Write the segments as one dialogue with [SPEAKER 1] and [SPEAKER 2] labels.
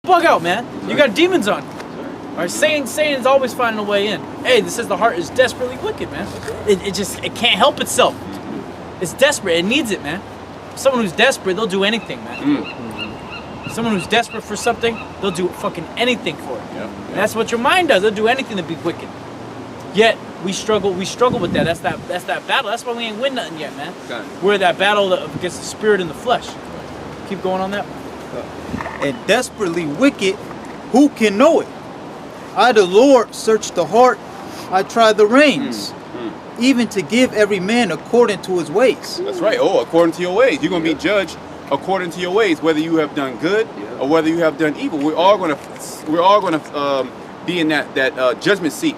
[SPEAKER 1] bug out, man. You got demons on you. All right, Satan's always finding a way in. Hey, this says the heart is desperately wicked, man. It can't help itself. It's desperate. It needs it, man. Someone who's desperate, they'll do anything, man. Someone who's desperate for something, they'll do fucking anything for it. And that's what your mind does. They'll do anything to be wicked. Yet we struggle with that. That's that battle. That's why we ain't win nothing yet, man. We're in that battle against the spirit and the flesh. Keep going on that.
[SPEAKER 2] And desperately wicked, who can know it? I, the Lord, search the heart. I try the reins, even to give every man according to his ways.
[SPEAKER 3] That's right. Oh, according to your ways. You're going to be judged according to your ways, whether you have done good or whether you have done evil. We're all going to be in that judgment seat.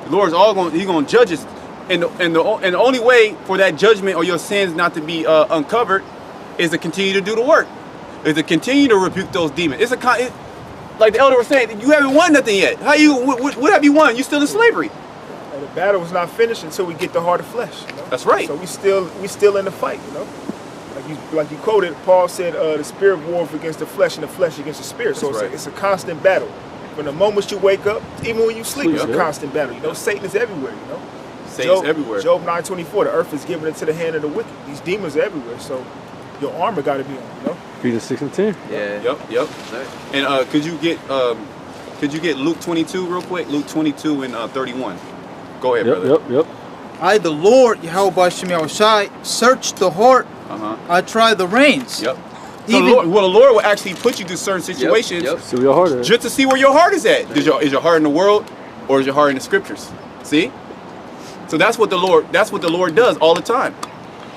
[SPEAKER 3] The Lord's He's going to judge us, and the only way for that judgment or your sins not to be uncovered is to continue to do the work, is to continue to rebuke those demons. Like the elder was saying, you haven't won nothing yet. What have you won? You're still in slavery.
[SPEAKER 4] And the battle is not finished until we get the heart of flesh. You know?
[SPEAKER 3] That's right.
[SPEAKER 4] So we still in the fight. You know, like you quoted, Paul said, the spirit wars against the flesh and the flesh against the spirit. So it's a constant battle. From the moment you wake up, even when you sleep, it's a constant battle. You know, Satan is everywhere. You know,
[SPEAKER 3] Satan's everywhere.
[SPEAKER 4] Job 9:24, the earth is given into the hand of the wicked. These demons are everywhere. So your armor got to be on. You know.
[SPEAKER 5] Peter 6 and 10.
[SPEAKER 3] Yeah. Yep. And could you get Luke 22 real quick? Luke 22 and 31. Go ahead, brother.
[SPEAKER 5] Yep.
[SPEAKER 2] I, the Lord, Yahweh Shem Yahushai, search the heart. I try the reins.
[SPEAKER 3] Yep. So the Lord will actually put you through certain situations
[SPEAKER 5] See where your heart is.
[SPEAKER 3] just to see where your heart is at. Is your heart in the world or is your heart in the scriptures? See? So that's what the Lord does all the time.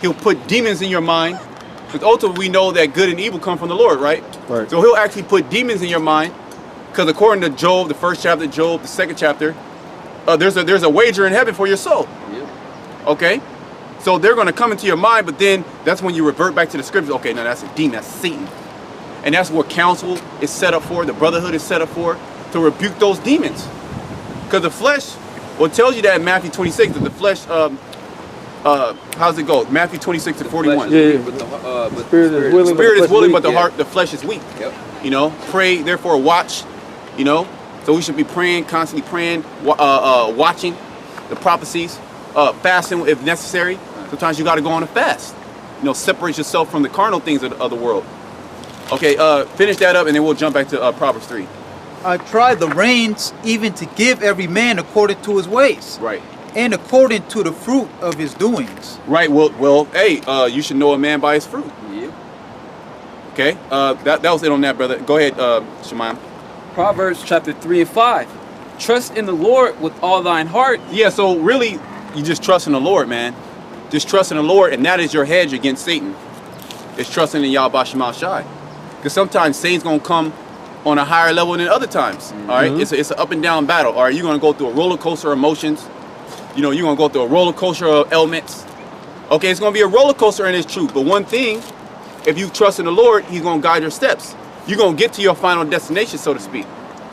[SPEAKER 3] He'll put demons in your mind. Because ultimately we know that good and evil come from the Lord, right?
[SPEAKER 5] Right.
[SPEAKER 3] So he'll actually put demons in your mind. Because according to Job, the first chapter of Job, the second chapter, there's a wager in heaven for your soul. Okay? So they're going to come into your mind, but then that's when you revert back to the scriptures. Okay, now that's a demon, that's Satan. And that's what counsel is set up for, the brotherhood is set up for, to rebuke those demons. Because the flesh, well, it tells you that in Matthew 26, that the flesh, how's it go? Matthew 26 to 41.
[SPEAKER 5] The spirit
[SPEAKER 3] is willing, but the flesh is weak. You know, pray, therefore watch, you know. So we should be praying, constantly praying, watching the prophecies, fasting if necessary. Sometimes you got to go on a fast. You know, separate yourself from the carnal things of the world. Okay, finish that up and then we'll jump back to Proverbs 3.
[SPEAKER 2] I try the reins, even to give every man according to his ways.
[SPEAKER 3] Right.
[SPEAKER 2] And according to the fruit of his doings.
[SPEAKER 3] Right. Well, hey, you should know a man by his fruit. Yeah. Okay. That was it on that, brother. Go ahead, Shemaiah.
[SPEAKER 6] Proverbs chapter 3 and 5. Trust in the Lord with all thine heart.
[SPEAKER 3] Yeah. So really, you just trust in the Lord, man. Just trust in the Lord, and that is your hedge against Satan. It's trusting in Yahweh Shema Shai. Because sometimes Satan's gonna come on a higher level than other times. All right. It's an up and down battle. All right. You're gonna go through a roller coaster of emotions. You know, you're going to go through a roller coaster of elements. Okay, it's going to be a roller coaster in His truth. But one thing, if you trust in the Lord, He's going to guide your steps. You're going to get to your final destination, so to speak.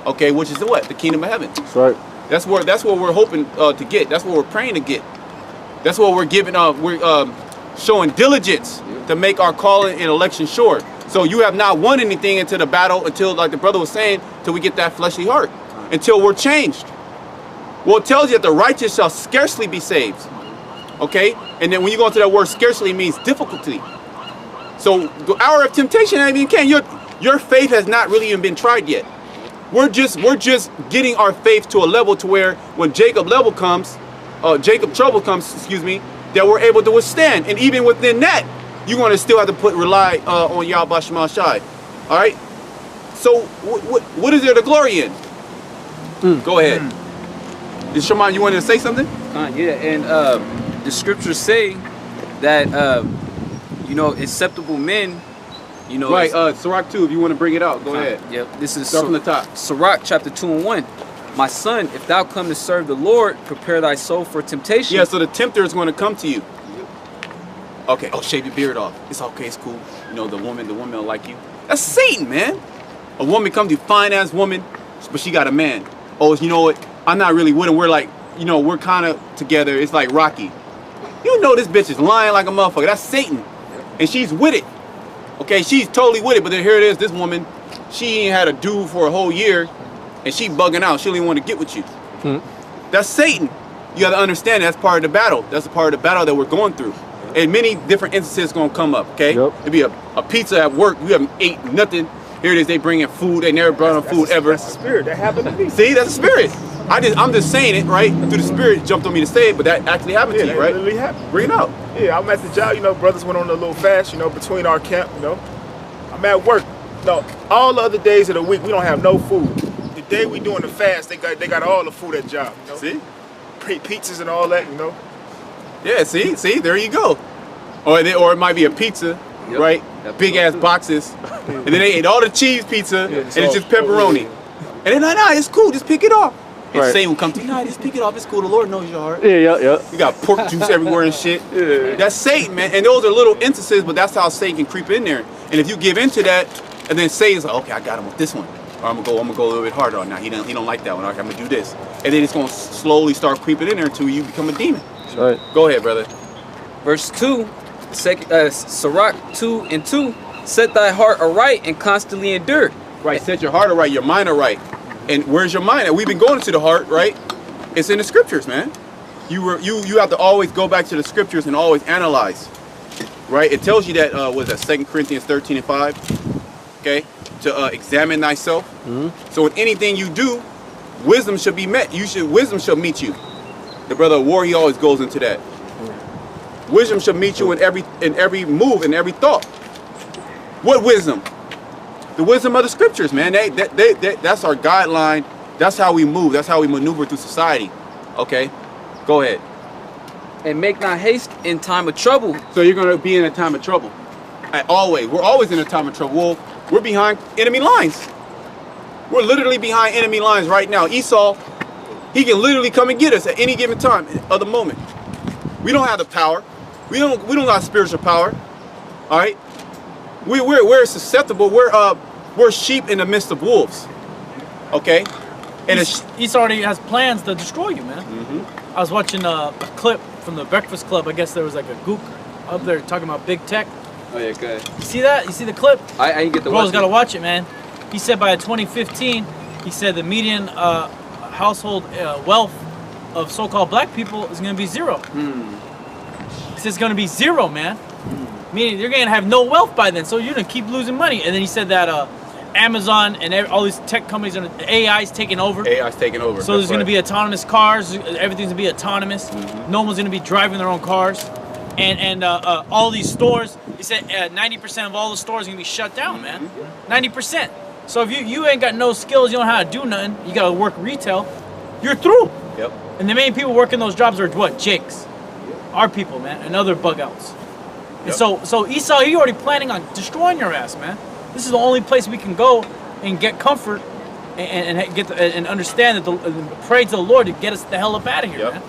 [SPEAKER 3] Okay, which is what? The kingdom of heaven.
[SPEAKER 5] That's right.
[SPEAKER 3] That's what we're hoping to get. That's what we're praying to get. That's what we're giving. We're showing diligence to make our calling and election sure. So you have not won anything into the battle until, like the brother was saying, till we get that fleshly heart. Until we're changed. Well, it tells you that the righteous shall scarcely be saved. Okay? And then when you go into that word scarcely, it means difficulty. So the hour of temptation, I mean, your faith has not really even been tried yet. We're just getting our faith to a level to where when Jacob trouble comes, excuse me, that we're able to withstand. And even within that, you're going to still have to rely on Yahweh Shema Shai. All right? So what is there to glory in? Go ahead. Shemaiah, you wanted to say something?
[SPEAKER 6] Yeah, and the scriptures say that you know, acceptable men, you know.
[SPEAKER 3] Right, Sirach 2, if you want to bring it out, go ahead.
[SPEAKER 6] Yep, this is
[SPEAKER 3] start from the top.
[SPEAKER 6] Sirach chapter 2 and 1. My son, if thou come to serve the Lord, prepare thy soul for temptation.
[SPEAKER 3] Yeah, so the tempter is going to come to you. Okay, oh, shave your beard off. It's okay, it's cool. You know, the woman will like you. That's Satan, man. A woman comes to you, fine-ass woman, but she got a man. Oh, you know what? I'm not really with him. We're like, you know, we're kind of together. It's like Rocky. You know this bitch is lying like a motherfucker. That's Satan. And she's with it. Okay, she's totally with it. But then here it is, this woman, she ain't had a dude for a whole year, and she bugging out. She don't even want to get with you. That's Satan. You got to understand that's part of the battle. That's a part of the battle that we're going through. And many different instances going to come up, okay?
[SPEAKER 5] Yep.
[SPEAKER 3] It'd be a pizza at work. You haven't ate nothing. Here it is, they bring in food. They never brought in food ever.
[SPEAKER 4] That's the spirit. That happened to me.
[SPEAKER 3] See, that's the spirit. I'm just saying it, right? Through the spirit jumped on me to say it, but that actually happened to you, right?
[SPEAKER 4] Literally happened.
[SPEAKER 3] Bring it out.
[SPEAKER 4] Yeah, I'm at the job, you know, brothers went on a little fast, you know, between our camp, you know. I'm at work. No, all the other days of the week, we don't have no food. The day we doing the fast, they got all the food at job, you know.
[SPEAKER 3] See?
[SPEAKER 4] Pizzas and all that, you know.
[SPEAKER 3] Yeah, see, there you go. Or it might be a pizza, right? Big ass boxes, and then they ate all the cheese pizza, and it's just pepperoni. And then nah, it's cool, just pick it off. And
[SPEAKER 5] Right.
[SPEAKER 3] Satan will come to you, nah, just pick it off, it's cool, the Lord knows your heart.
[SPEAKER 5] Yeah.
[SPEAKER 3] You got pork juice everywhere and shit.
[SPEAKER 5] Yeah.
[SPEAKER 3] That's Satan, man. And those are little instances, but that's how Satan can creep in there. And if you give into that, and then Satan's like, okay, I got him with this one. Or I'm gonna go a little bit harder on now. He don't like that one. Okay, I'm gonna do this. And then it's gonna slowly start creeping in there until you become a demon.
[SPEAKER 5] Right.
[SPEAKER 3] Go ahead, brother.
[SPEAKER 6] Verse 2, Sirach 2:2, set thy heart aright and constantly endure.
[SPEAKER 3] Right, set your heart aright, your mind aright. And where's your mind at? We've been going to the heart, right? It's in the scriptures, man. You have to always go back to the scriptures and always analyze. Right? It tells you that, what is that, 2 Corinthians 13:5? Okay? To examine thyself. So in anything you do, wisdom should be met. Wisdom shall meet you. The brother of war, he always goes into that. Wisdom shall meet you in every move, in every thought. What wisdom? The wisdom of the scriptures, man. That's our guideline. That's how we move. That's how we maneuver through society. Okay? Go ahead.
[SPEAKER 6] And make not haste in time of trouble.
[SPEAKER 3] So you're going to be in a time of trouble. Always. We're always in a time of trouble. Well, we're behind enemy lines. We're literally behind enemy lines right now. Esau, he can literally come and get us at any given time of the moment. We don't have the power. We don't have spiritual power. All right? We're susceptible. We're sheep in the midst of wolves. Okay? And
[SPEAKER 1] Esau already has plans to destroy you, man. I was watching a clip from the Breakfast Club. I guess there was like a gook up there talking about big tech.
[SPEAKER 6] Oh yeah, good.
[SPEAKER 1] You see that? You see the clip?
[SPEAKER 6] I didn't get the
[SPEAKER 1] Bro's gotta watch it, man. He said by 2015, he said the median household wealth of so-called black people is gonna be zero. He says it's gonna be zero, man. Meaning you're gonna have no wealth by then, so you're gonna keep losing money. And then he said that Amazon and all these tech companies, and AI's taking over.
[SPEAKER 3] AI's taking over.
[SPEAKER 1] So there's gonna be autonomous cars. Everything's gonna be autonomous. No one's gonna be driving their own cars. And all these stores, he said 90% of all the stores are gonna be shut down, man. 90%. So if you ain't got no skills, you don't know how to do nothing, you gotta work retail, you're through.
[SPEAKER 3] Yep.
[SPEAKER 1] And the main people working those jobs are what? Jakes. Our people, man, and other bug outs. And so Esau, he already planning on destroying your ass, man. This is the only place we can go and get comfort and understand that pray to the Lord to get us the hell up out of here, man.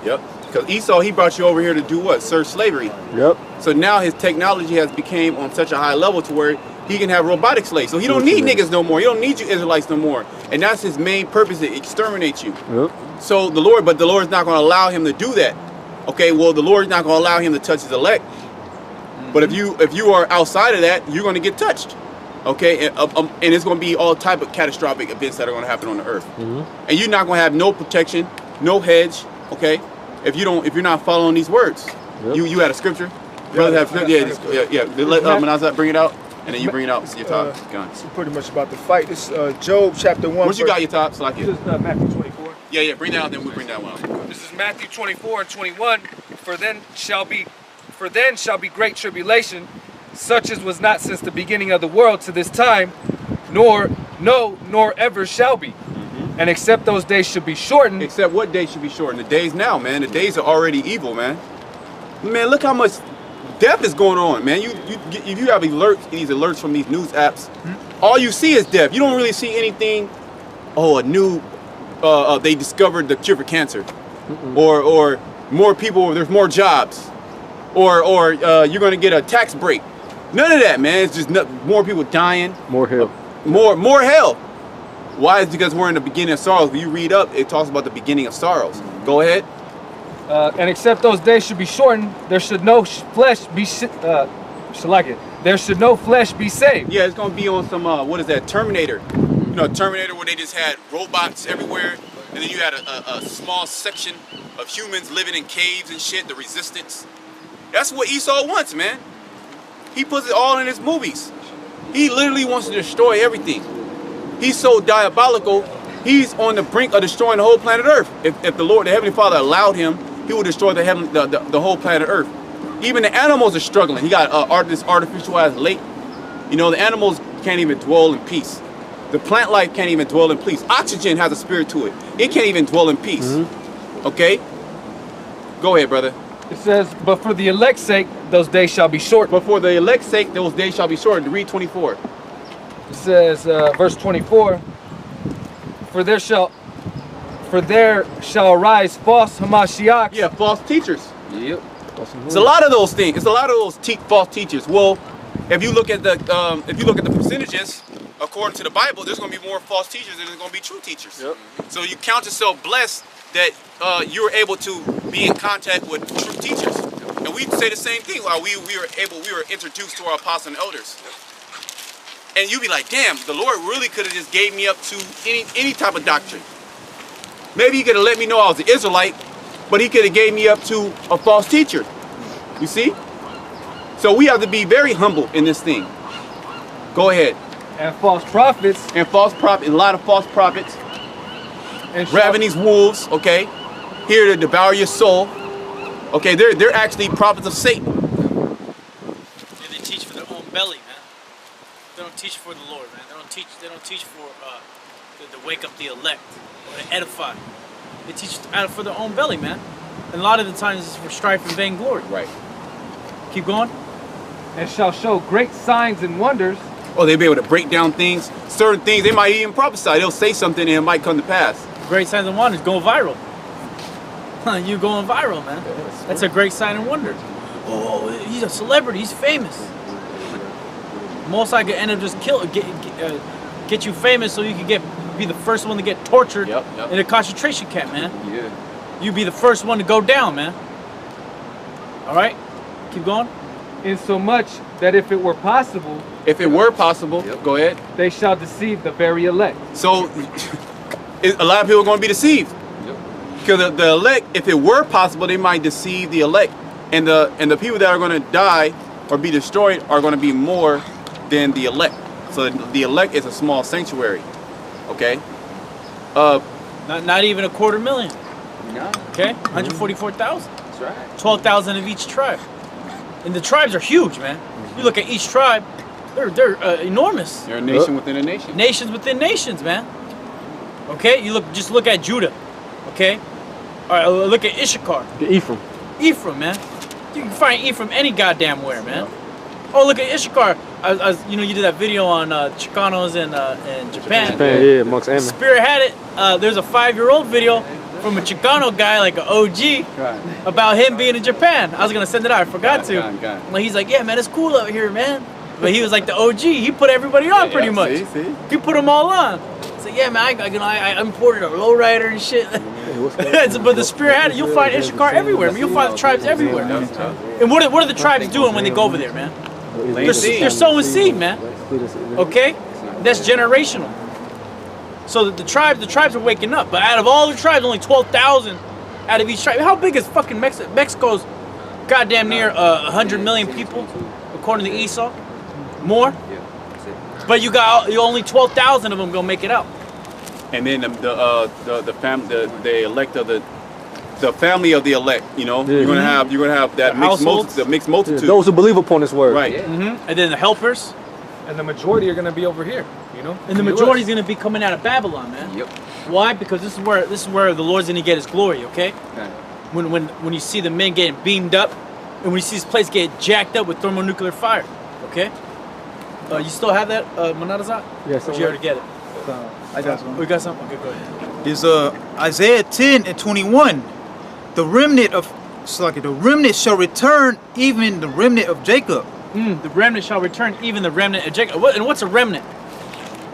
[SPEAKER 3] Yep. Because Esau, he brought you over here to do what? Serve slavery.
[SPEAKER 5] Yep.
[SPEAKER 3] So now his technology has became on such a high level to where he can have robotic slaves. So he don't need niggas no more. He don't need you Israelites no more. And that's his main purpose, to exterminate you.
[SPEAKER 5] Yep.
[SPEAKER 3] So the Lord's not going to allow him to do that. Okay, well, the Lord's not going to allow him to touch his elect. But if you are outside of that, you're going to get touched. Okay, and it's going to be all type of catastrophic events that are going to happen on the earth. And you're not going to have no protection, no hedge. Okay, if you're not following these words. You had a scripture. Brother have scripture. Yeah. Let Manazat bring it out, and then you bring it out. Your top.
[SPEAKER 4] It's pretty much about the fight. This Job chapter 1.
[SPEAKER 3] What you got your top? So
[SPEAKER 4] This is Matthew 24.
[SPEAKER 3] Yeah. Bring that out, then we bring that one out.
[SPEAKER 7] This is Matthew 24:21. For then shall be great tribulation, such as was not since the beginning of the world to this time, nor ever shall be. And except those days should be shortened.
[SPEAKER 3] Except what days should be shortened? The days now, man. The days are already evil, man. Man, look how much death is going on, man. If you have these alerts from these news apps, all you see is death. You don't really see anything. Oh, they discovered the cure for cancer, or more people. There's more jobs, or you're gonna get a tax break. None of that, man. It's just more people dying.
[SPEAKER 5] More hell.
[SPEAKER 3] More hell. Why? It's because we're in the beginning of sorrows. When you read up, it talks about the beginning of sorrows. Go ahead.
[SPEAKER 7] And except those days should be shortened, there should no flesh be there should no flesh be saved.
[SPEAKER 3] Yeah, it's gonna be on some what is that, Terminator? You know, Terminator, where they just had robots everywhere, and then you had a small section of humans living in caves and shit. The Resistance. That's what Esau wants, man. He puts it all in his movies. He literally wants to destroy everything. He's so diabolical. He's on the brink of destroying the whole planet Earth. If the Lord, the Heavenly Father, allowed him, he would destroy the whole planet Earth. Even the animals are struggling. He got this artificial-ass lake. You know, the animals can't even dwell in peace. The plant life can't even dwell in peace. Oxygen has a spirit to it. It can't even dwell in peace. Okay? Go ahead, brother.
[SPEAKER 7] It says, but for the elect's sake, those days shall be short.
[SPEAKER 3] But for the elect's sake, those days shall be shortened. Read 24.
[SPEAKER 7] It says, verse 24, for there shall arise false Hamashiachs.
[SPEAKER 3] Yeah, false teachers.
[SPEAKER 6] Yep.
[SPEAKER 3] It's a lot of those things. It's a lot of those false teachers. Well, if you look at the percentages, according to the Bible, there's going to be more false teachers than there's going to be true teachers.
[SPEAKER 6] Yep.
[SPEAKER 3] So you count yourself blessed that you were able to be in contact with true teachers. And we say the same thing. We were introduced to our apostles and elders. And you'd be like, damn, the Lord really could have just gave me up to any type of doctrine. Maybe he could have let me know I was an Israelite, but he could have gave me up to a false teacher. You see? So we have to be very humble in this thing. Go ahead.
[SPEAKER 7] And false prophets.
[SPEAKER 3] And false prophets, a lot of false prophets.
[SPEAKER 7] And
[SPEAKER 3] Ravenous wolves, okay? Here to devour your soul. Okay, they're actually prophets of Satan.
[SPEAKER 1] And they teach for their own belly, man. They don't teach for the Lord, man. They don't teach for to wake up the elect or to edify. They teach out for their own belly, man. And a lot of the times it's for strife and vainglory.
[SPEAKER 3] Right.
[SPEAKER 1] Keep going.
[SPEAKER 7] And shall show great signs and wonders.
[SPEAKER 3] Oh, they'll be able to break down things, certain things. They might even prophesy. They'll say something and it might come to pass.
[SPEAKER 1] Great signs and wonders going viral. You going viral, man. That's a great sign and wonder. Oh, he's a celebrity. He's famous. Most I could end up just get you famous so you can be the first one to get tortured in a concentration camp, man.
[SPEAKER 6] Yeah.
[SPEAKER 1] You be the first one to go down, man. All right, keep going.
[SPEAKER 7] Insomuch that if it were possible,
[SPEAKER 3] go ahead.
[SPEAKER 7] they shall deceive the very elect.
[SPEAKER 3] So a lot of people are going to be deceived. Because the elect, if it were possible, they might deceive the elect. And the people that are going to die or be destroyed are going to be more than the elect. So the elect is a small sanctuary. Okay?
[SPEAKER 1] Not even 250,000.
[SPEAKER 6] No.
[SPEAKER 1] Okay? 144,000.
[SPEAKER 6] That's right.
[SPEAKER 1] 12,000 of each tribe. And the tribes are huge, man. You look at each tribe, they're enormous.
[SPEAKER 3] They're a nation within a nation.
[SPEAKER 1] Nations within nations, man. Okay? Just look at Judah. Okay? All right, look at Issachar.
[SPEAKER 5] The Ephraim.
[SPEAKER 1] Ephraim, man. You can find Ephraim any goddamn where, man. Oh, look at Issachar. You know, you did that video on Chicanos in Japan.
[SPEAKER 5] Japan, yeah, amongst animals.
[SPEAKER 1] Spirit had it. There's a 5-year-old video from a Chicano guy, like an OG, about him being in Japan. I was gonna send it out. I forgot to. Like, he's like, yeah, man, it's cool out here, man. But he was like the OG. He put everybody on pretty much.
[SPEAKER 3] See?
[SPEAKER 1] He put them all on. So yeah, man, I imported a lowrider and shit. But the Spirit had it. You'll find Issachar everywhere. You'll find the tribes everywhere. And what are the tribes doing when they go over there, man? They're sowing seed, man. Okay, that's generational. So the tribes are waking up. But out of all the tribes, only 12,000 out of each tribe. How big is fucking Mexico? Mexico's goddamn near 100 million people, according to Esau. More. But you only 12,000 of them gonna make it out.
[SPEAKER 3] And then the elect of the family of the elect, you know, you're gonna have that mixed multitude.
[SPEAKER 5] Yeah, those who believe upon His word.
[SPEAKER 3] Right.
[SPEAKER 1] And then the helpers.
[SPEAKER 7] And the majority are going to be over here, you know?
[SPEAKER 1] And the majority is going to be coming out of Babylon, man.
[SPEAKER 6] Yep.
[SPEAKER 1] Why? Because this is where the Lord's going to get His glory, okay? When you see the men getting beamed up, and when you see this place get jacked up with thermonuclear fire, okay? You still have that, Manadazat?
[SPEAKER 5] Yes.
[SPEAKER 1] Or did you already get it?
[SPEAKER 2] I got some.
[SPEAKER 1] We got something? Okay, go ahead.
[SPEAKER 2] Is Isaiah 10:21. The remnant shall return, even the remnant of Jacob.
[SPEAKER 1] The remnant shall return, even the remnant of Jacob. And what's a remnant?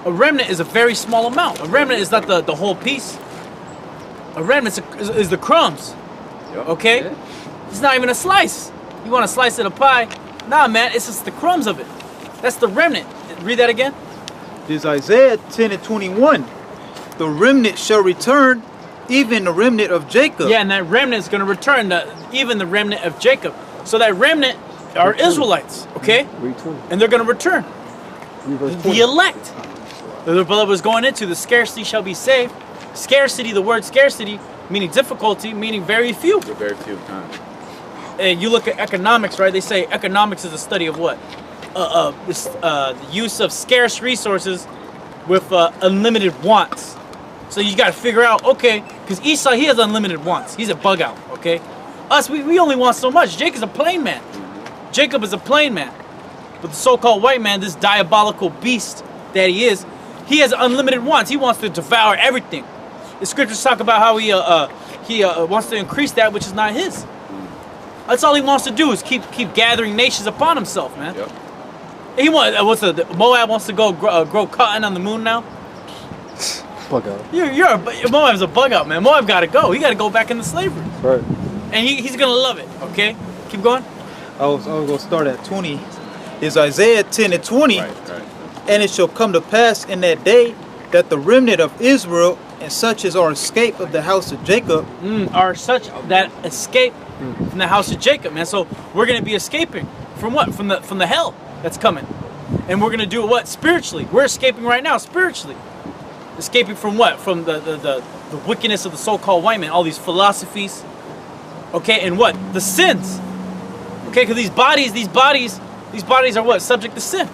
[SPEAKER 1] A remnant is a very small amount. A remnant is not the whole piece. A remnant is the crumbs. Okay? It's not even a slice. You want a slice of the pie, Nah, man, it's just the crumbs of it. That's the remnant. Read that again.
[SPEAKER 2] This is Isaiah 10 and 21. The remnant shall return, even the remnant of Jacob.
[SPEAKER 1] Yeah, and that remnant is going to return, even the remnant of Jacob. So that remnant are Israelites, okay? And they're going to return. The elect. The brother was going into, the scarcity shall be saved. Scarcity, the word scarcity, meaning difficulty, meaning very few.
[SPEAKER 3] Very few.
[SPEAKER 1] And you look at economics, right? They say economics is a study of what? The use of scarce resources with unlimited wants. So you got to figure out, okay, because Esau, he has unlimited wants. He's a bug out, okay? Us, we only want so much. Jacob's a plain man. Jacob is a plain man. But the so-called white man, this diabolical beast that he is, he has unlimited wants. He wants to devour everything. The scriptures talk about how he wants to increase that which is not his. That's all he wants to do is keep gathering nations upon himself, man.
[SPEAKER 3] Yep.
[SPEAKER 1] He Moab wants to go grow cotton on the moon now.
[SPEAKER 5] Bug out.
[SPEAKER 1] Moab's a bug out, man. Moab got to go. He got to go back into slavery.
[SPEAKER 5] Right.
[SPEAKER 1] And he's gonna love it. Okay, keep going.
[SPEAKER 2] I was gonna start at 20. Is Isaiah 10 and 20.
[SPEAKER 3] Right.
[SPEAKER 2] And it shall come to pass in that day that the remnant of Israel and such as are escaped of the house of Jacob
[SPEAKER 1] Are such that escape from the house of Jacob, man. So we're gonna be escaping from what? From the hell that's coming, and we're gonna do what? Spiritually, we're escaping right now. Spiritually, escaping from what? From the wickedness of the so-called white man. All these philosophies, okay, and what? The sins, okay? Because these bodies are what? Subject to sin.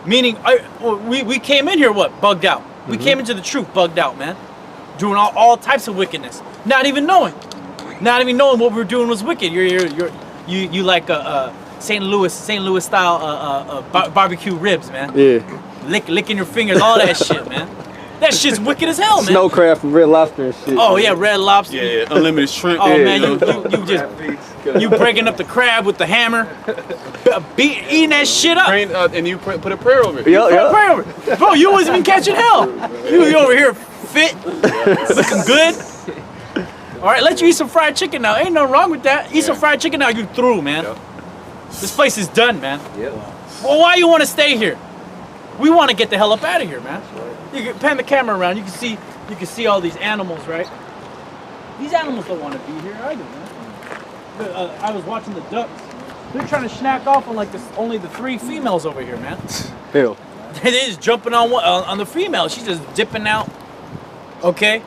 [SPEAKER 1] Meaning, we came in here what? Bugged out. We came into the truth bugged out, man. Doing all types of wickedness, not even knowing what we were doing was wicked. You like St. Louis style barbecue ribs, man.
[SPEAKER 5] Yeah.
[SPEAKER 1] Licking your fingers, all that shit, man. That shit's wicked as hell, man.
[SPEAKER 5] Snow crab from Red Lobster and shit.
[SPEAKER 1] Oh yeah, Red Lobster.
[SPEAKER 3] Yeah, unlimited shrimp.
[SPEAKER 1] Oh
[SPEAKER 3] yeah,
[SPEAKER 1] man, you breaking up the crab with the hammer, eating that shit up.
[SPEAKER 3] And you put a prayer over it.
[SPEAKER 5] Yeah.
[SPEAKER 1] Bro, you wasn't even catching hell. You over here fit, looking good. All right, let you eat some fried chicken now. Ain't nothing wrong with that. Eat some fried chicken now. You through, man.
[SPEAKER 3] Yep.
[SPEAKER 1] This place is done, man.
[SPEAKER 6] Yep.
[SPEAKER 1] Well, why you want to stay here? We want to get the hell up out of here, man. You can pan the camera around. You can see all these animals, right? These animals don't want to be here either, man. I was watching the ducks. They're trying to snack off on like only the 3 females over here, man.
[SPEAKER 5] Hell.
[SPEAKER 1] They're just jumping on the female. She's just dipping out. Okay.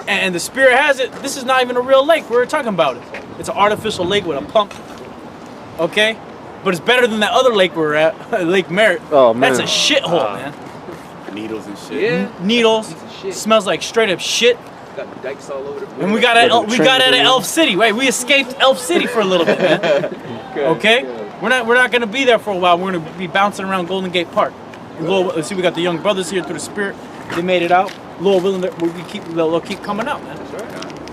[SPEAKER 1] And the spirit has it. This is not even a real lake. We were talking about it. It's an artificial lake with a pump. Okay. But it's better than that other lake we were at, Lake Merritt.
[SPEAKER 5] Oh man.
[SPEAKER 1] That's a shithole, man.
[SPEAKER 3] Needles and shit.
[SPEAKER 6] Yeah.
[SPEAKER 1] Needles.
[SPEAKER 6] Shit.
[SPEAKER 1] Smells like straight up shit.
[SPEAKER 6] Got dikes all over the place.
[SPEAKER 1] And we got at Elf City, right? We escaped Elf City for a little bit, man. Okay? We're not gonna be there for a while. We're gonna be bouncing around Golden Gate Park. Let's see, we got the young brothers here through the spirit. They made it out. Lord willing, they'll keep coming out, man.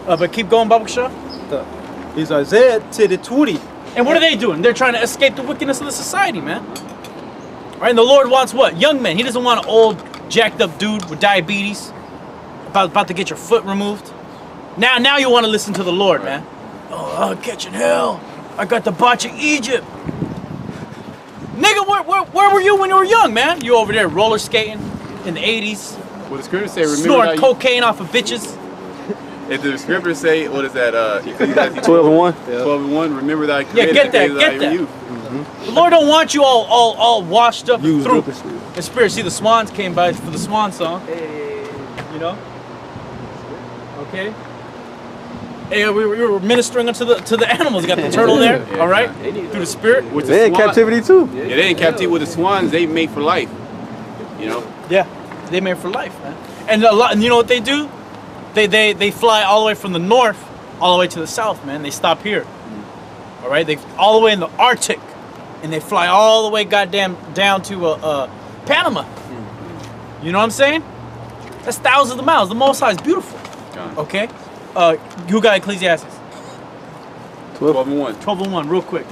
[SPEAKER 1] But keep going, Baba Shah.
[SPEAKER 2] is Isaiah 10 and 20.
[SPEAKER 1] And what are they doing? They're trying to escape the wickedness of the society, man. Right? And the Lord wants what? Young men. He doesn't want an old, jacked up dude with diabetes about to get your foot removed. Now you want to listen to the Lord, man. Oh, I'm catching hell. I got the botch of Egypt. Nigga, where were you when you were young, man? You over there roller skating in the 80s.
[SPEAKER 3] Well, the scripture say, remember
[SPEAKER 1] snorting cocaine off of bitches.
[SPEAKER 3] If the scripture say, what is that?
[SPEAKER 5] 12 and 1.
[SPEAKER 3] 12 and 1. Remember that I created
[SPEAKER 1] get that,
[SPEAKER 3] the
[SPEAKER 1] get
[SPEAKER 3] days of
[SPEAKER 1] that.
[SPEAKER 3] youth.
[SPEAKER 1] The Lord don't want you all washed up
[SPEAKER 5] Used
[SPEAKER 1] through.
[SPEAKER 5] up and shit.
[SPEAKER 1] The spirit. See, the swans came by for the swan song. You know. Okay. Hey, we were ministering to the animals. You got the turtle there. All right. Through the spirit.
[SPEAKER 3] With the
[SPEAKER 5] They in
[SPEAKER 3] swan-
[SPEAKER 5] captivity too.
[SPEAKER 3] Yeah, they in captivity with the swans. They made for life. You know.
[SPEAKER 1] Yeah. They made for life, man. And and you know what they do? They fly all the way from the north, all the way to the south, man. They stop here. All right. They all the way in the Arctic, and they fly all the way goddamn down to Panama. You know what I'm saying? That's thousands of miles. The Most High is beautiful. Okay. Who got Ecclesiastes?
[SPEAKER 3] 12 and 1.
[SPEAKER 1] 12 and 1, real quick.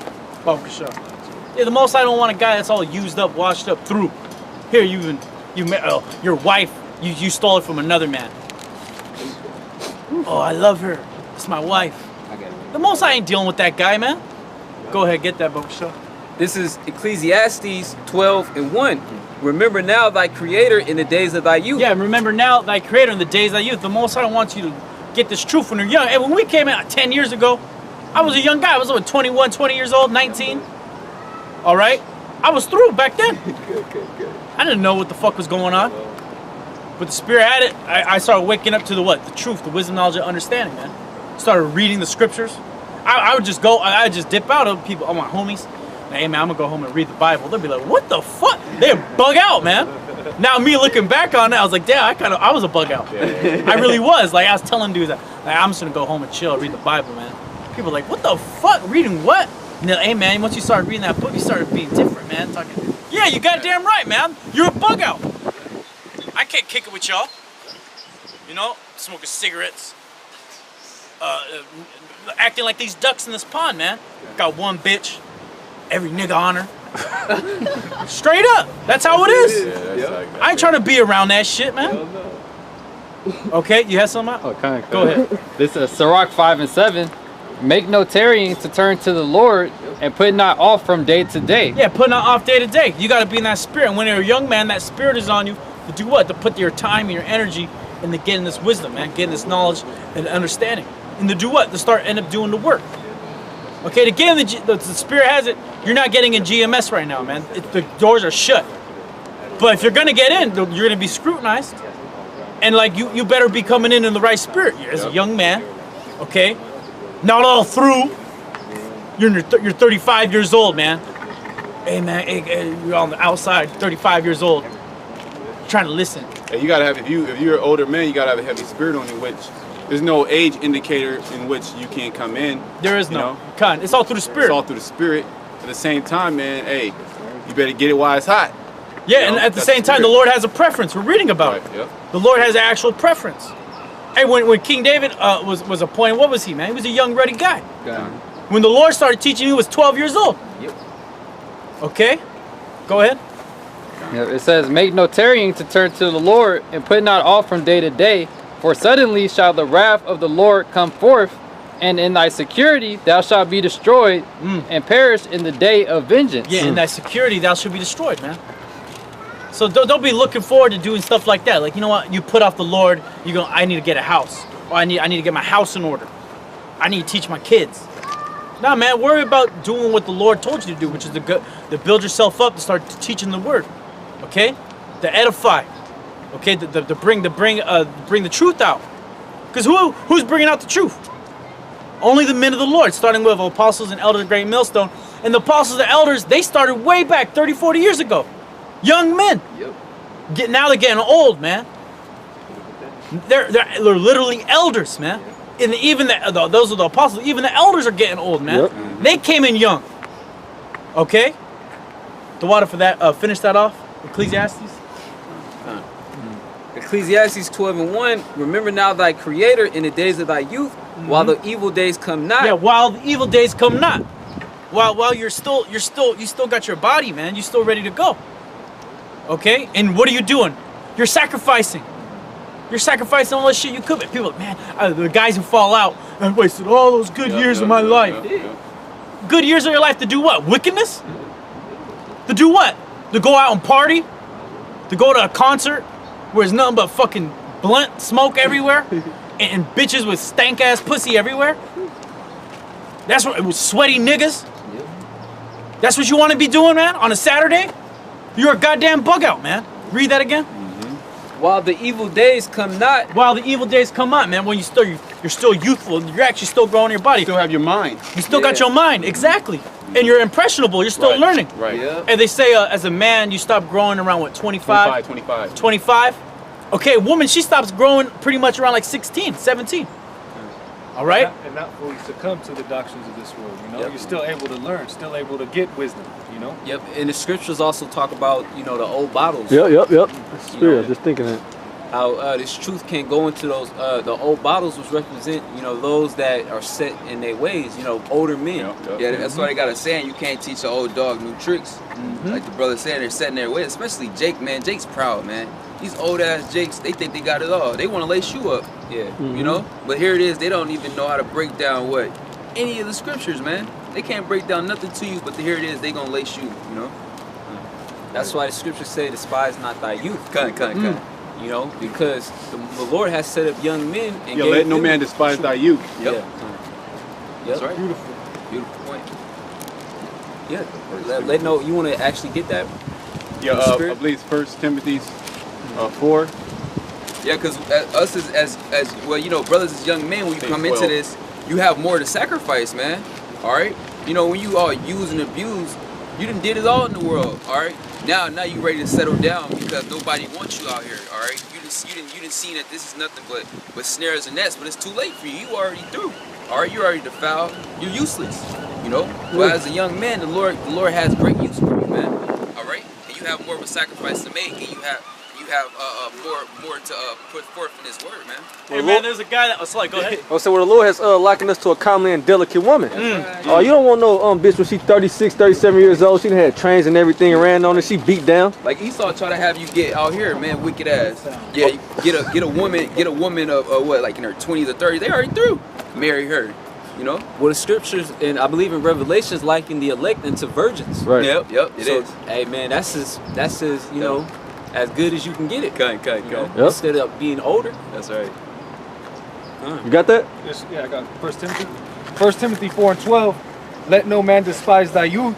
[SPEAKER 1] Baruch Hashem. Yeah, the Most High don't want a guy that's all used up, washed up through. Here, your wife, you stole it from another man. Oh, I love her. It's my wife.
[SPEAKER 6] I got it.
[SPEAKER 1] The Most High ain't dealing with that guy, man. Go ahead, get that book, show.
[SPEAKER 6] This is Ecclesiastes 12:1. Remember now thy creator in the days of thy youth.
[SPEAKER 1] Yeah, remember now thy creator in the days of thy youth. The Most High wants you to get this truth when you're young. And when we came out 10 years ago, I was a young guy. I was like 21, 20 years old, 19. All right? I was through back then. I didn't know what the fuck was going on. But the Spirit had it. I started waking up to the what? The truth, the wisdom, knowledge, and understanding, man. Started reading the scriptures. I would just go, I would just dip out of people, all my homies. Hey man, I'm gonna go home and read the Bible. They'll be like, what the fuck? They'd bug out, man. Now me looking back on it, I was like, damn, I was a bug out. I really was. Like I was telling dudes that like, I'm just gonna go home and chill, read the Bible, man. People are like, what the fuck? Reading what? And they're like, hey man, once you started reading that book, you started being different, man. Talking, yeah, you goddamn right, man. You're a bug out. I can't kick it with y'all. You know, smoking cigarettes. Acting like these ducks in this pond, man. Got one bitch. Every nigga on her. Straight up. That's how it is. I ain't trying to be around that shit, man. Okay, you have something?
[SPEAKER 8] Oh, kind of.
[SPEAKER 1] Go ahead.
[SPEAKER 8] This is Sirach 5:7. Make no tarrying to turn to the Lord, and put not off from day to day.
[SPEAKER 1] Yeah, put not off day to day. You got to be in that spirit. And when you're a young man, that spirit is on you to do what? To put your time and your energy into getting this wisdom, man. Getting this knowledge and understanding. And to do what? To start end up doing the work. Okay, to get in the Spirit has it, you're not getting in GMS right now, man. The doors are shut. But if you're going to get in, you're going to be scrutinized. And like, you better be coming in the right spirit. You're as a young man, okay? Not all through. You're 35 years old, man. Hey, man, hey, you're on the outside, 35 years old. Trying to listen.
[SPEAKER 3] Hey, you got to have, if you're an older man, you got to have a heavy spirit on you, which there's no age indicator in which you can't come in.
[SPEAKER 1] There is no. It's all through the Spirit.
[SPEAKER 3] It's all through the Spirit. At the same time, man, hey, you better get it while it's hot.
[SPEAKER 1] Yeah, you know, and at the same time, the Lord has a preference. We're reading about it. Yep. The Lord has an actual preference. Hey, when King David was appointed, what was he, man? He was a young, ready guy.
[SPEAKER 3] Yeah.
[SPEAKER 1] When the Lord started teaching, he was 12 years old.
[SPEAKER 6] Yep.
[SPEAKER 1] Okay, go ahead.
[SPEAKER 8] Yeah, it says, make no tarrying to turn to the Lord, and put not off from day to day. For suddenly shall the wrath of the Lord come forth, and in thy security thou shalt be destroyed, and perish in the day of vengeance.
[SPEAKER 1] Yeah, in thy security thou shalt be destroyed, man. So don't be looking forward to doing stuff like that. Like, you know what? You put off the Lord, you go, I need to get a house. Or I need to get my house in order. I need to teach my kids. Nah, man, worry about doing what the Lord told you to do, which is to build yourself up, to start teaching the word. Okay? To edify. Okay, to bring the truth out. Because who's bringing out the truth? Only the men of the Lord, starting with apostles and elders of Great Millstone. And the apostles and elders, they started way back 30, 40 years ago. Young men. Yep. Now they're getting old, man. They're literally elders, man. And even those are the apostles. Even the elders are getting old, man. Yep. They came in young. Okay. The water for that. Finish that off. Ecclesiastes.
[SPEAKER 6] Ecclesiastes 12:1. Remember now thy creator in the days of thy youth, while the evil days come not.
[SPEAKER 1] Yeah, while the evil days come not. While you still got your body, man. You're still ready to go. Okay? And what are you doing? You're sacrificing. You're sacrificing all the shit you could. People, man, the guys who fall out, I wasted all those good years of my life. Good years of your life to do what? Wickedness? To do what? To go out and party? To go to a concert where there's nothing but fucking blunt smoke everywhere? And bitches with stank ass pussy everywhere? That's what it was, sweaty niggas? That's what you want to be doing, man? On a Saturday? You're a goddamn bug out, man. Read that again.
[SPEAKER 6] While the evil days come not.
[SPEAKER 1] While the evil days come not, man. When you're still youthful, you're actually still growing your body.
[SPEAKER 3] You still have your mind.
[SPEAKER 1] You still got your mind, exactly. And you're impressionable. You're still learning.
[SPEAKER 3] Right.
[SPEAKER 6] Yeah.
[SPEAKER 1] And they say, as a man, you stop growing around what, 25? 25. Okay, a woman, she stops growing pretty much around like 16, 17. All right.
[SPEAKER 7] And not fully succumb to the doctrines of this world. You know, you're still able to learn, still able to get wisdom. You know.
[SPEAKER 6] Yep. And the scriptures also talk about, you know, the old bottles.
[SPEAKER 5] Yep. Spirit, just thinking that.
[SPEAKER 6] How this truth can go into those the old bottles, which represent, you know, those that are set in their ways, you know, older men.
[SPEAKER 9] Yeah, that's why they got a saying, you can't teach an old dog new tricks. Like the brother said, they're set in their ways. Especially Jake, man. Jake's proud, man. These old ass Jakes, they think they got it all. They want to lace you up.
[SPEAKER 6] Yeah.
[SPEAKER 9] You know? But here it is, they don't even know how to break down what? Any of the scriptures, man. They can't break down nothing to you, but here it is. They gonna lace you. You know.
[SPEAKER 6] That's why the scriptures say, "Despise not thy youth."
[SPEAKER 9] Come.
[SPEAKER 6] You know, because the Lord has set up young men and
[SPEAKER 3] Yeah, let no man despise thy youth.
[SPEAKER 9] Yep.
[SPEAKER 6] Yep.
[SPEAKER 9] That's right.
[SPEAKER 4] Beautiful.
[SPEAKER 9] Beautiful point.
[SPEAKER 6] Yeah. Let no. You want to actually get that?
[SPEAKER 3] Yeah, I believe it's 1 Timothy 4.
[SPEAKER 9] Yeah, because us as well, you know, brothers as young men, when you come into this, you have more to sacrifice, man. All right. You know, when you are used and abused, you done did it all in the world. All right. Now you ready to settle down because nobody wants you out here. All right. You didn't see that this is nothing but snares and nets. But it's too late for you. You already through. All right. You're already defiled. You're useless. You know. Well, as a young man, the Lord has great use for you, man. All right. And you have more of a sacrifice to make, and you have more to put forth in His word, man.
[SPEAKER 1] Hey man, there's a guy that was like, go ahead.
[SPEAKER 5] Oh, so the Lord has likened us to a comely and delicate woman. Oh, you don't want no bitch when she's 36, 37 years old. She done had trains and everything and ran on her. She beat down.
[SPEAKER 9] Like Esau try to have you get out here, man, wicked ass. Yeah, get a woman of what, like in her 20s or 30s. They already through. Marry her. You know?
[SPEAKER 6] Well, the scriptures, and I believe in Revelations, liken the elect into virgins.
[SPEAKER 5] Right.
[SPEAKER 9] Yep, it is.
[SPEAKER 6] Hey man, that's as you know, as good as you can get it.
[SPEAKER 9] Cut.
[SPEAKER 5] Yep.
[SPEAKER 6] Instead of being older.
[SPEAKER 9] That's right.
[SPEAKER 5] You got that?
[SPEAKER 7] Yes, yeah, I got 1 Timothy. 1 Timothy 4:12. Let no man despise thy youth,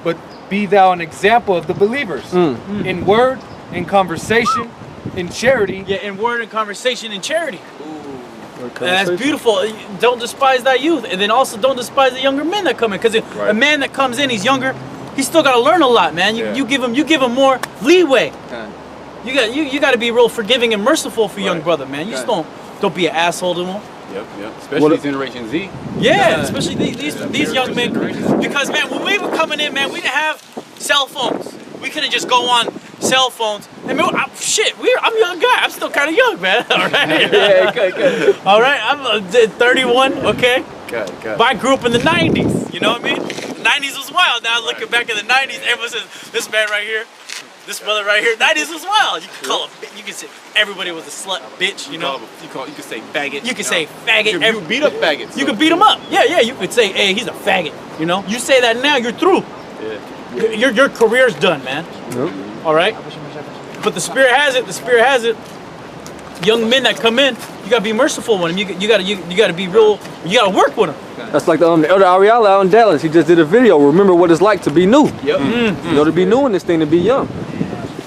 [SPEAKER 7] but be thou an example of the believers in word, in conversation, in charity.
[SPEAKER 1] Yeah, in word and conversation and charity. And that's beautiful. Don't despise thy youth, and then also don't despise the younger men that come in, because a man that comes in, he's younger, he's still got to learn a lot, man. You give him more leeway. You got to be real forgiving and merciful for young brother, man. You just don't be an asshole to him.
[SPEAKER 3] Yep. Especially Generation Z.
[SPEAKER 1] Yeah, especially these young men, because man, when we were coming in, man, we didn't have cell phones. We couldn't just go on cell phones. I mean, I'm a young guy. I'm still kind of young, man. All right.
[SPEAKER 9] Yeah, good.
[SPEAKER 1] All right, I'm 31. Okay.
[SPEAKER 3] Good.
[SPEAKER 1] But I grew up in the 90s. You know what I mean? The 90s was wild. Now looking back at the 90s, everyone says this man right here, this brother right here. 90s was wild. You can call him. You can say everybody was a slut, bitch. You know.
[SPEAKER 3] You can say faggot.
[SPEAKER 1] You can say faggot.
[SPEAKER 3] You beat up faggots.
[SPEAKER 1] You can beat him up. Yeah. You could say, hey, he's a faggot. You know. You say that now, you're through.
[SPEAKER 3] Yeah.
[SPEAKER 1] Your career's done, man.
[SPEAKER 5] Yep.
[SPEAKER 1] All right. But the Spirit has it. The Spirit has it. Young men that come in, you gotta be merciful with them. You gotta be real. You gotta work with them.
[SPEAKER 5] That's like the Elder Ariella out in Dallas. He just did a video. Remember what it's like to be new.
[SPEAKER 9] Yep.
[SPEAKER 5] You know, to be new in this thing, to be young.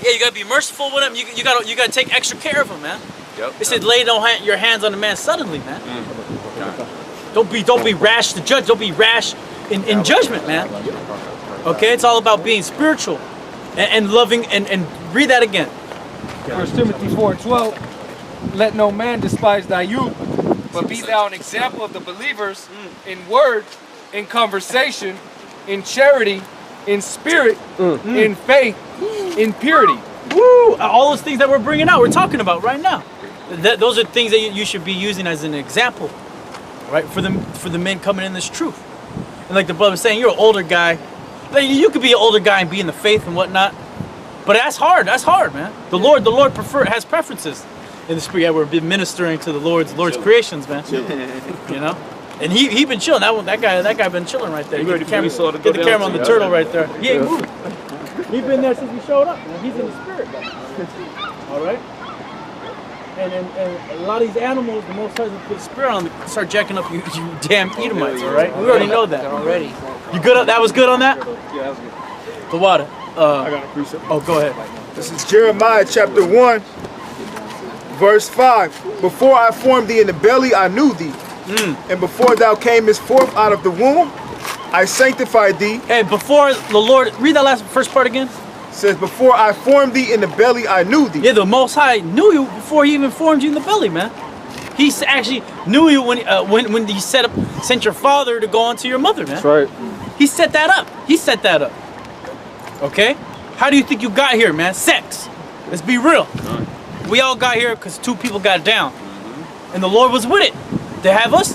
[SPEAKER 1] Yeah, you gotta be merciful with them. You gotta take extra care of them, man.
[SPEAKER 3] Yep.
[SPEAKER 1] It said, lay your hands on the man suddenly, man. Don't be rash to judge. Don't be rash in judgment, man. Okay, it's all about being spiritual and loving. And read that again.
[SPEAKER 7] 1 Timothy 4:12. Let no man despise thy youth, but be thou an example of the believers in word, in conversation, in charity, in spirit, in faith, in purity.
[SPEAKER 1] Woo! All those things that we're bringing out, we're talking about right now. Those are things that you should be using as an example, right? For the men coming in this truth. And like the brother was saying, you're an older guy. Like, you could be an older guy and be in the faith and whatnot, but that's hard. That's hard, man. The Lord has preferences in the spirit. Yeah, we're ministering to the Lord's creations, man. You know, and he been chilling. That guy been chilling right there. Get the camera on the turtle right there. He ain't moving. He been there since we showed up, man. He's in the spirit, man. All right. And a lot of these animals, the Most High will put the spirit on them, start jacking up you damn Edomites. All right. We already know that already. You good? That was good on that.
[SPEAKER 4] Yeah, that was good.
[SPEAKER 1] The water.
[SPEAKER 4] I got a precept.
[SPEAKER 1] Oh, go ahead.
[SPEAKER 4] This is Jeremiah chapter 1, verse 5. Before I formed thee in the belly, I knew thee. And before thou camest forth out of the womb, I sanctified thee.
[SPEAKER 1] Hey, before the Lord, read that first part again.
[SPEAKER 4] It says, before I formed thee in the belly, I knew thee.
[SPEAKER 1] Yeah, the Most High knew you before he even formed you in the belly, man. He actually knew you when he sent your father to go onto your mother, man.
[SPEAKER 5] That's right.
[SPEAKER 1] He set that up. He set that up. Okay? How do you think you got here, man? Sex. Let's be real. We all got here because two people got down. And the Lord was with it. To have us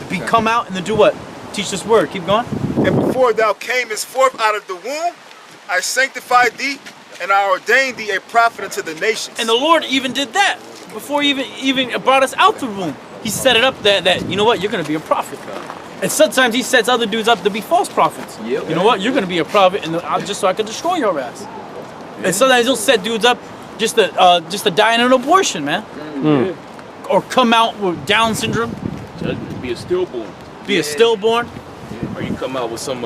[SPEAKER 1] to come out and to do what? Teach this word. Keep going.
[SPEAKER 4] And before thou camest forth out of the womb, I sanctified thee, and I ordained thee a prophet unto the nations.
[SPEAKER 1] And the Lord even did that before he even brought us out the womb. He set it up that you know what? You're going to be a prophet. And sometimes he sets other dudes up to be false prophets.
[SPEAKER 9] Yep.
[SPEAKER 1] You know what? You're gonna be a prophet, and just so I can destroy your ass. And sometimes he'll set dudes up just to die in an abortion, man. Or come out with Down syndrome.
[SPEAKER 10] Be a stillborn.
[SPEAKER 1] Be a stillborn.
[SPEAKER 10] Or you come out with some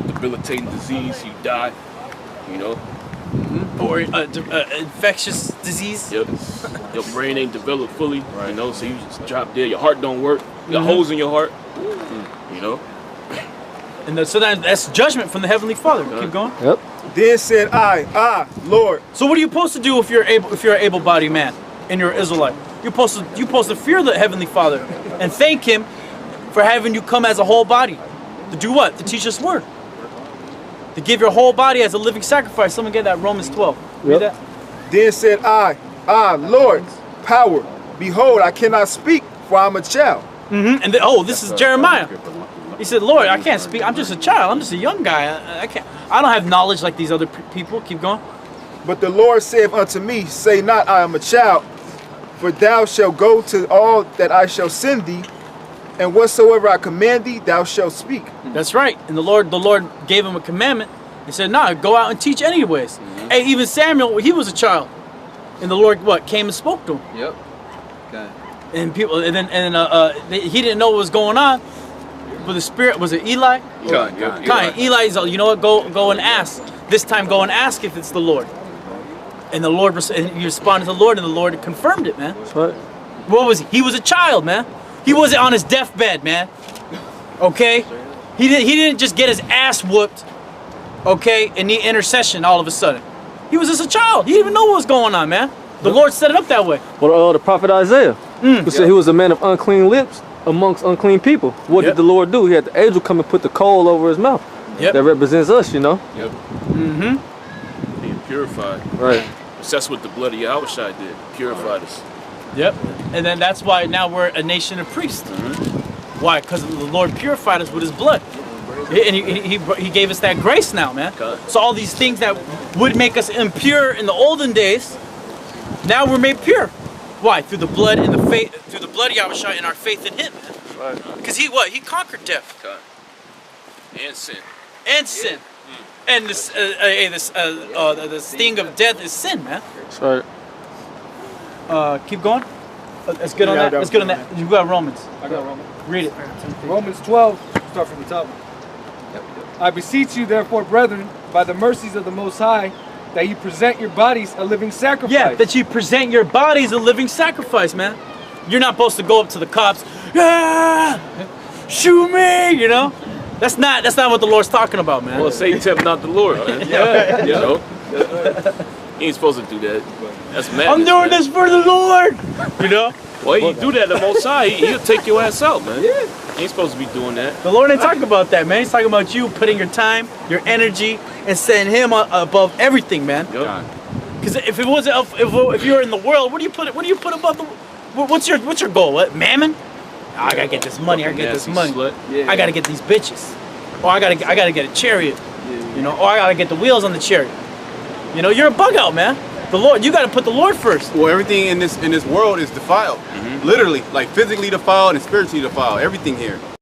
[SPEAKER 10] debilitating disease, you die. You know.
[SPEAKER 1] Or infectious disease.
[SPEAKER 10] Yep. Your brain ain't developed fully. You know, so you just drop dead. Your heart don't work. You got holes in your heart. You know.
[SPEAKER 1] And so that's judgment from the Heavenly Father. Keep going.
[SPEAKER 5] Yep.
[SPEAKER 4] Then said I, Lord.
[SPEAKER 1] So what are you supposed to do if you're an able-bodied man and you're an Israelite? You're supposed to fear the Heavenly Father and thank Him for having you come as a whole body. To do what? To teach us word. To give your whole body as a living sacrifice. Someone get that, Romans 12. Read that.
[SPEAKER 4] Then said I, Lord, power. Behold, I cannot speak, for I'm a child.
[SPEAKER 1] And this is Jeremiah. He said, Lord, I can't speak. I'm just a child. I'm just a young guy. I don't have knowledge like these other people. Keep going.
[SPEAKER 4] But the Lord said unto me, say not, I am a child, for thou shalt go to all that I shall send thee, and whatsoever I command thee, thou shalt speak.
[SPEAKER 1] That's right. And the Lord gave him a commandment. He said, nah, go out and teach anyways. Hey, even Samuel, he was a child. And the Lord, came and spoke to him.
[SPEAKER 9] Yep. Okay.
[SPEAKER 1] And people, he didn't know what was going on. But the Spirit, was it Eli? Eli's, you know what, go and ask. This time go and ask if it's the Lord. And the Lord, he responded to the Lord, and the Lord confirmed it, man.
[SPEAKER 5] That's right.
[SPEAKER 1] What was he? He was a child, man. He wasn't on his deathbed, man. Okay? He didn't just get his ass whooped, okay, and need intercession all of a sudden. He was just a child. He didn't even know what was going on, man. The Lord set it up that way.
[SPEAKER 5] Well, the prophet Isaiah, who said he was a man of unclean lips amongst unclean people. What did the Lord do? He had the angel come and put the coal over his mouth. That represents us, you know.
[SPEAKER 10] Being purified.
[SPEAKER 5] Right.
[SPEAKER 10] That's what the blood of Yahushua did. Purified us.
[SPEAKER 1] Yep. And then that's why now we're a nation of priests. Why? Because the Lord purified us with His blood. And he gave us that grace now, man. So all these things that would make us impure in the olden days, now we're made pure. Why? Through the blood and the faith, through the blood of Yahushua and our faith in Him, man. Because He conquered death.
[SPEAKER 10] And sin.
[SPEAKER 1] And sin. And the sting of death is sin, man.
[SPEAKER 5] That's right.
[SPEAKER 1] Keep going. That's good on that. That's good on that. You got Romans.
[SPEAKER 7] I got Romans.
[SPEAKER 1] Read it.
[SPEAKER 7] Romans 12, start from the top. I beseech you, therefore, brethren, by the mercies of the Most High, that you present your bodies a living sacrifice.
[SPEAKER 1] Yeah, that you present your bodies a living sacrifice, man. You're not supposed to go up to the cops, shoot me, you know? That's not what the Lord's talking about, man.
[SPEAKER 10] Well, Satan tempt not the Lord, man. You know? He ain't supposed to do that. That's madness.
[SPEAKER 1] I'm doing this for the Lord, you know?
[SPEAKER 10] Well, you do that the Most High, he'll take your ass out, man. He ain't supposed to be doing that.
[SPEAKER 1] The Lord ain't talking about that, man. He's talking about you putting your time, your energy, and setting Him above everything, man. Because if it wasn't, if you were in the world, what do you put above the? What's your goal? What, mammon? Oh, I gotta get this money. I gotta get this money. I gotta get these bitches. Or I gotta get a chariot. You know. Or I gotta get the wheels on the chariot. You know, you're a bug out, man. The Lord, you gotta put the Lord first.
[SPEAKER 3] Well, everything in this world is defiled. Literally, like physically defiled and spiritually defiled. Everything here.